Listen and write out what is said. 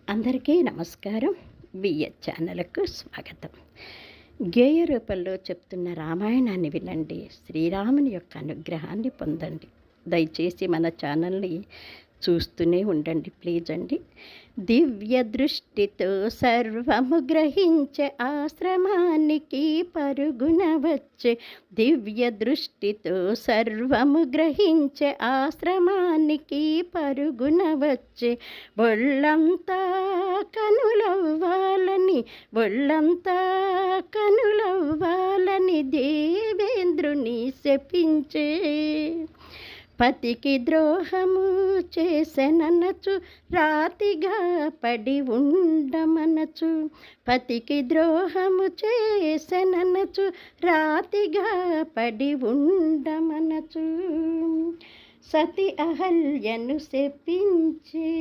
అందరికీ నమస్కారం. బిఎస్ ఛానల్కు స్వాగతం. గేయ రూపంలో చెప్తున్న రామాయణాన్ని వినండి. శ్రీరాముని యొక్క అనుగ్రహాన్ని పొందండి. దయచేసి మన ఛానల్ని చూస్తూనే ఉండండి ప్లీజ్ అండి. దివ్య దృష్టితో సర్వము గ్రహించే ఆశ్రమానికి పరుగున వచ్చే, దివ్య దృష్టితో సర్వము గ్రహించే ఆశ్రమానికి పరుగున వచ్చే, ఒళ్ళంతా కనులవ్వాలని ఒళ్ళంతా కనులవ్వాలని దేవేంద్రుని శపించే, పతికి ద్రోహము చేసెననచు రాతిగా పడి ఉండమనచు, పతికి ద్రోహము చేసెననచు రాతిగా పడి ఉండమనచు, సతి అహల్యను శపించే.